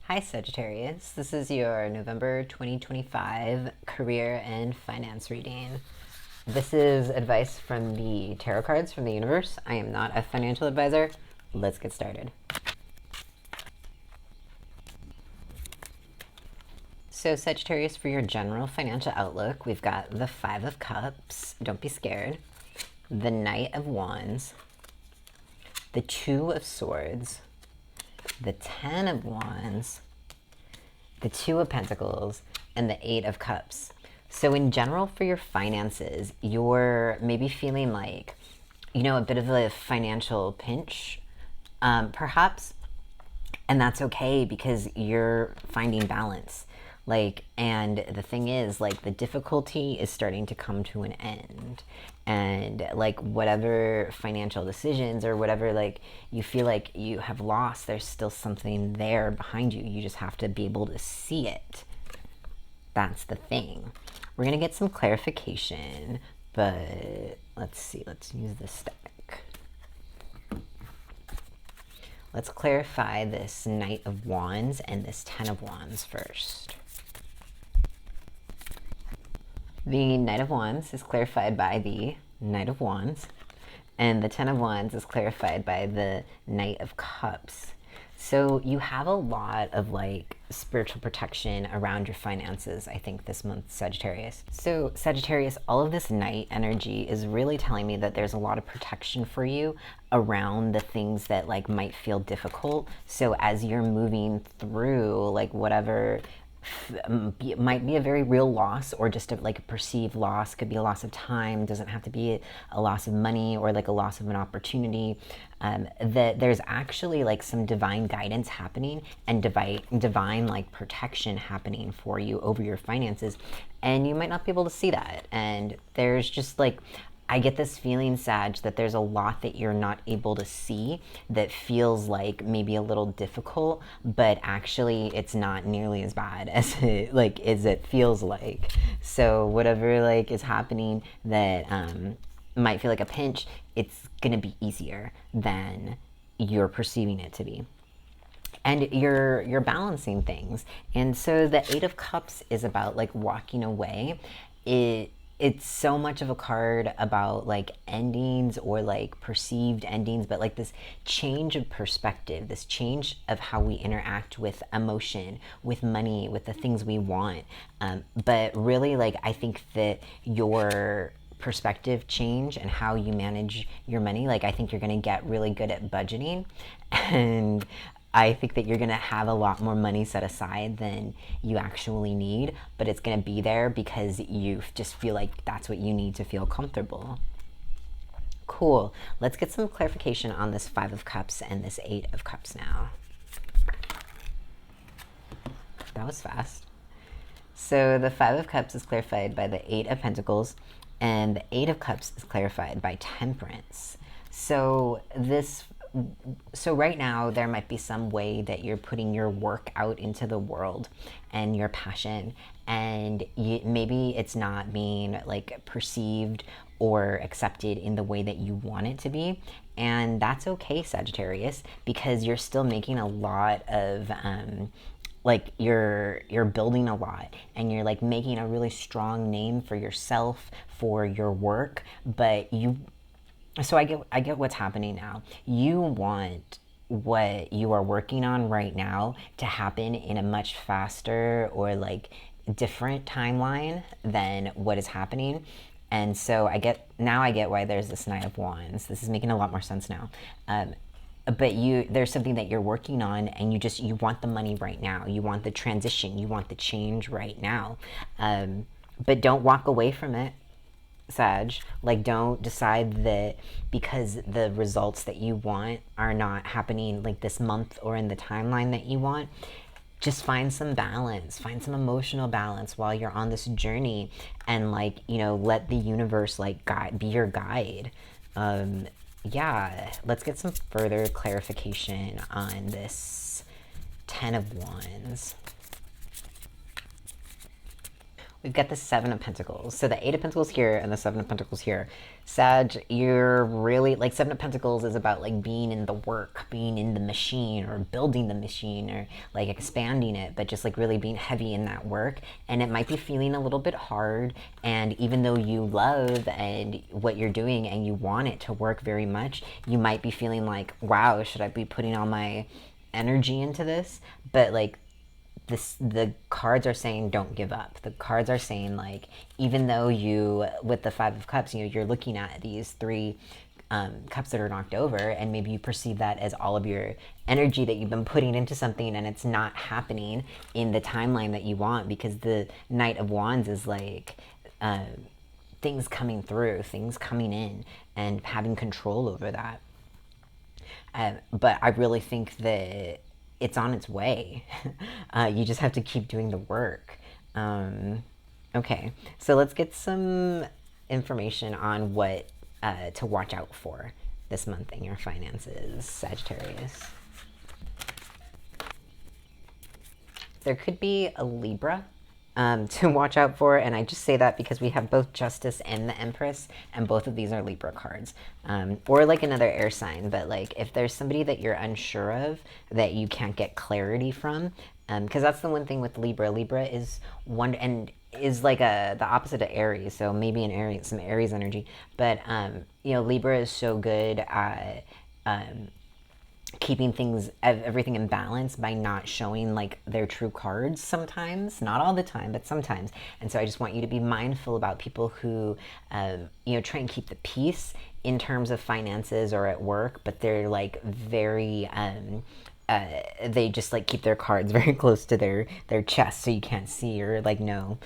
Hi Sagittarius, this is your November 2025 career and finance reading. This is advice from the tarot cards from the universe. I am not a financial advisor. Let's get started. So Sagittarius, for your general financial outlook, we've got the Five of Cups, don't be scared, the Knight of Wands, the Two of Swords, the Ten of Wands, the Two of Pentacles, and the Eight of Cups. So in general, for your finances, you're maybe feeling like, a bit of a financial pinch, perhaps, and that's okay because you're finding balance. And the thing is, the difficulty is starting to come to an end. And whatever financial decisions or whatever, you feel like you have lost, there's still something there behind you. You just have to be able to see it. That's the thing. We're going to get some clarification, but let's see. Let's use this deck. Let's clarify this Knight of Wands and this Ten of Wands first. The Knight of Wands is clarified by the Knight of Wands, and the Ten of Wands is clarified by the Knight of Cups. So you have a lot of spiritual protection around your finances, I think, this month, Sagittarius. So Sagittarius, all of this Knight energy is really telling me that there's a lot of protection for you around the things that might feel difficult. So as you're moving through whatever might be a very real loss, or just a perceived loss, could be a loss of time, doesn't have to be a loss of money or a loss of an opportunity, that there's actually some divine guidance happening and divine protection happening for you over your finances, and you might not be able to see that. And there's just I get this feeling, Sag, that there's a lot that you're not able to see that feels maybe a little difficult, but actually it's not nearly as bad as it feels like. So whatever is happening that might feel like a pinch, it's gonna be easier than you're perceiving it to be. And you're balancing things. And so the Eight of Cups is about walking away. It's so much of a card about endings or perceived endings, but this change of perspective, this change of how we interact with emotion, with money, with the things we want. But really, I think that your perspective change and how you manage your money, I think you're going to get really good at budgeting, and I think that you're going to have a lot more money set aside than you actually need, but it's going to be there because you just feel like that's what you need to feel comfortable. Cool. Let's get some clarification on this Five of Cups and this Eight of Cups now. That was fast. So the Five of Cups is clarified by the Eight of Pentacles, and the Eight of Cups is clarified by Temperance. So right now there might be some way that you're putting your work out into the world and your passion, and maybe it's not being perceived or accepted in the way that you want it to be, and that's okay, Sagittarius, because you're still making a lot of you're building a lot, and you're making a really strong name for yourself, for your work, but so I get what's happening now. You want what you are working on right now to happen in a much faster or different timeline than what is happening. And so I get why there's this Knight of Wands. This is making a lot more sense now. But there's something that you're working on, and you want the money right now. You want the transition. You want the change right now. But don't walk away from it, Sag. Don't decide that because the results that you want are not happening this month or in the timeline that you want. Just find some balance, find some emotional balance while you're on this journey, and let the universe be your guide. Yeah, let's get some further clarification on this Ten of Wands. we've got the Seven of Pentacles. So the Eight of Pentacles here and the Seven of Pentacles here. Sag, you're really, like, Seven of Pentacles is about, like, being in the work, being in the machine, or building the machine, or, like, expanding it, but just, like, really being heavy in that work. And it might be feeling a little bit hard, and even though you love and what you're doing and you want it to work very much, you might be feeling like, wow, should I be putting all my energy into this? But, like, the cards are saying don't give up. The cards are saying, like, even though you, with the Five of Cups, you're looking at these three cups that are knocked over, and maybe you perceive that as all of your energy that you've been putting into something, and it's not happening in the timeline that you want, because the Knight of Wands is like things coming through, things coming in, and having control over that. But I really think that it's on its way. You just have to keep doing the work. Okay, so let's get some information on what to watch out for this month in your finances, Sagittarius. There could be a Libra to watch out for, and I just say that because we have both Justice and the Empress, and both of these are Libra cards, or like another air sign. But like, if there's somebody that you're unsure of, that you can't get clarity from, because that's the one thing with Libra. Libra is one, and is like the opposite of Aries, so maybe an Aries, some Aries energy. But you know, Libra is so good at keeping things, everything in balance, by not showing like their true cards sometimes, not all the time, but sometimes. And so I just want you to be mindful about people who you know, try and keep the peace in terms of finances or at work, but they're like very they just like keep their cards very close to their chest, so you can't see or like know.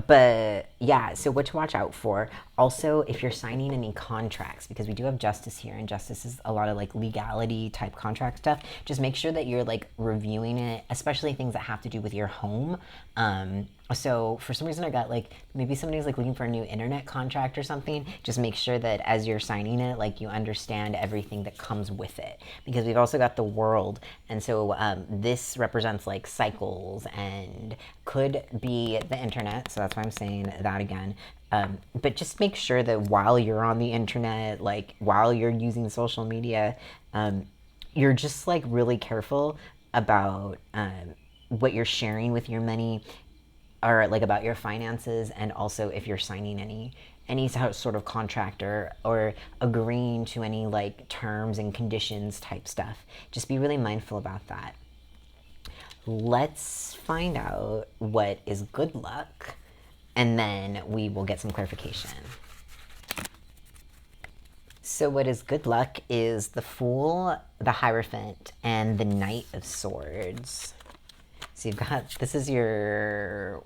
But yeah, so what to watch out for. Also, if you're signing any contracts, because we do have Justice here, and Justice is a lot of like legality type contract stuff, just make sure that you're like reviewing it, especially things that have to do with your home. So for some reason I got like, maybe somebody's like looking for a new internet contract or something. Just make sure that as you're signing it, like, you understand everything that comes with it, because we've also got the World, and so this represents like cycles and could be the internet, so that's why I'm saying that again. But just make sure that while you're on the internet, like while you're using social media, you're just like really careful about what you're sharing with your money, or like about your finances. And also if you're signing any sort of contract, or agreeing to any like terms and conditions type stuff, just be really mindful about that. Let's find out what is good luck, and then we will get some clarification. So what is good luck is the Fool, the Hierophant, and the Knight of Swords. So you've got, this is your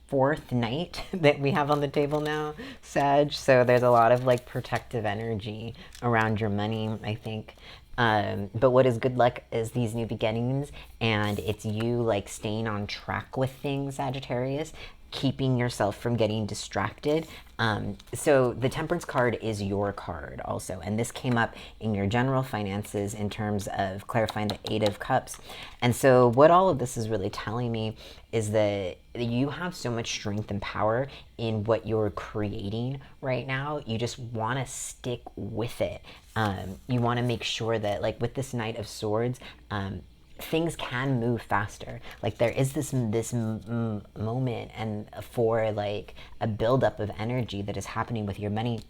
fourth Knight that we have on the table now, Sag. So there's a lot of like protective energy around your money, I think. But what is good luck is these new beginnings, and it's you like staying on track with things, Sagittarius, keeping yourself from getting distracted. So the Temperance card is your card also, and this came up in your general finances in terms of clarifying the Eight of Cups. And so what all of this is really telling me is that you have so much strength and power in what you're creating right now. You just want to stick with it. You want to make sure that, like with this Knight of Swords, things can move faster. Like there is this moment and for like a buildup of energy that is happening with your money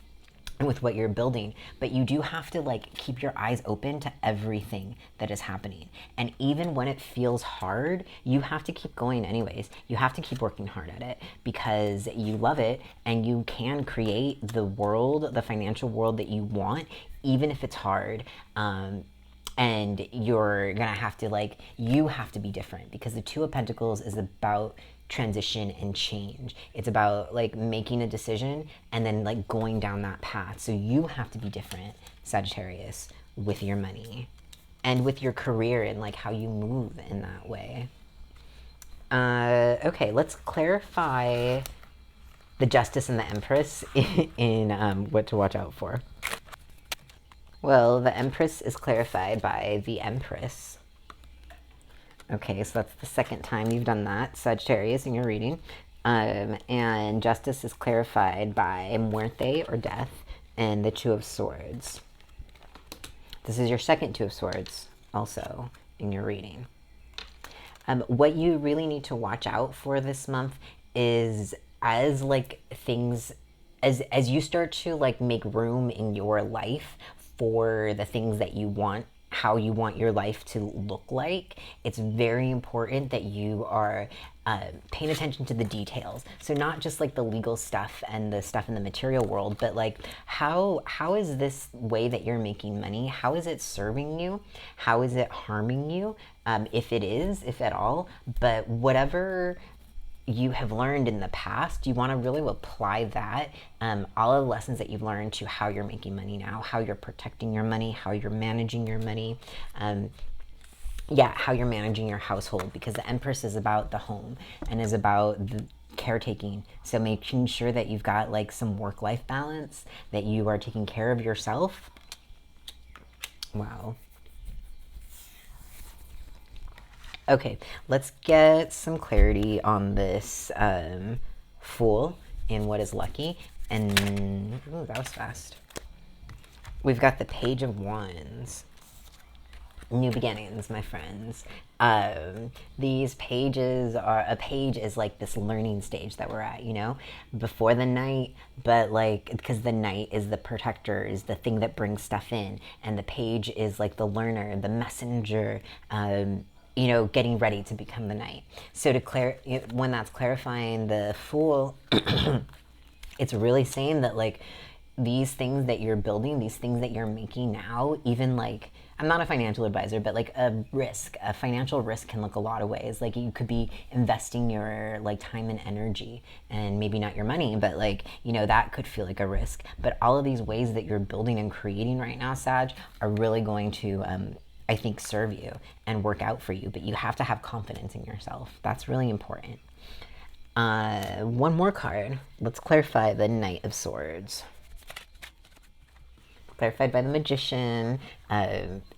and with what you're building, but you do have to like keep your eyes open to everything that is happening. And even when it feels hard, you have to keep going anyways. You have to keep working hard at it because you love it, and you can create the world, the financial world that you want, even if it's hard. And you're gonna have to like, you have to be different, because the Two of Pentacles is about transition and change. It's about like making a decision and then like going down that path. So you have to be different, Sagittarius, with your money and with your career and like how you move in that way. Okay, let's clarify the Justice and the Empress in what to watch out for. Well, the Empress is clarified by the Empress. Okay, so that's the second time you've done that, Sagittarius, in your reading. And justice is clarified by muerte or death and the Two of Swords. This is your second Two of Swords also in your reading. What you really need to watch out for this month is as like things, as you start to like make room in your life for the things that you want, how you want your life to look like, it's very important that you are paying attention to the details. So not just like the legal stuff and the stuff in the material world, but like how is this way that you're making money, how is it serving you, how is it harming you, if it is, if at all. But whatever you have learned in the past, you want to really apply that, all of the lessons that you've learned, to how you're making money now, how you're protecting your money, how you're managing your money, how you're managing your household, because the Empress is about the home and is about the caretaking. So making sure that you've got like some work-life balance, that you are taking care of yourself. Wow. Okay, let's get some clarity on this Fool and what is lucky. And, ooh, that was fast. We've got the Page of Wands. New beginnings, my friends. These pages are, a page is like this learning stage that we're at, you know, before the Knight, but like, because the Knight is the protector, is the thing that brings stuff in, and the page is like the learner, the messenger, you know, getting ready to become the Knight. So when that's clarifying the Fool, it's really saying that like these things that you're building, these things that you're making now, even like, I'm not a financial advisor, but like a financial risk can look a lot of ways. Like you could be investing your like time and energy, and maybe not your money, but like, you know, that could feel like a risk. But all of these ways that you're building and creating right now, Sag, are really going to, I think, serve you and work out for you. But you have to have confidence in yourself. That's really important. One more card. Let's clarify the Knight of Swords. Clarified by the Magician.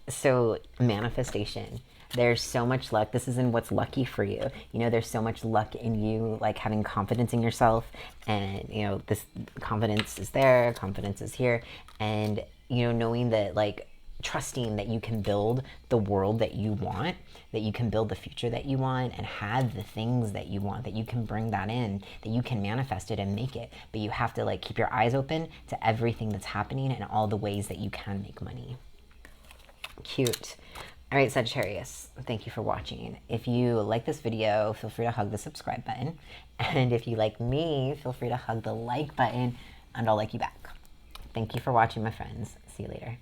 So manifestation. There's so much luck. This is in what's lucky for you. You know, there's so much luck in you, like having confidence in yourself, and you know, this confidence is there, confidence is here, and you know, knowing that, like, trusting that you can build the world that you want, that you can build the future that you want, and have the things that you want, that you can bring that in, that you can manifest it and make it. But you have to like keep your eyes open to everything that's happening and all the ways that you can make money. Cute. All right, Sagittarius, thank you for watching. If you like this video, feel free to hug the subscribe button. And if you like me, feel free to hug the like button, and I'll like you back. Thank you for watching, my friends. See you later.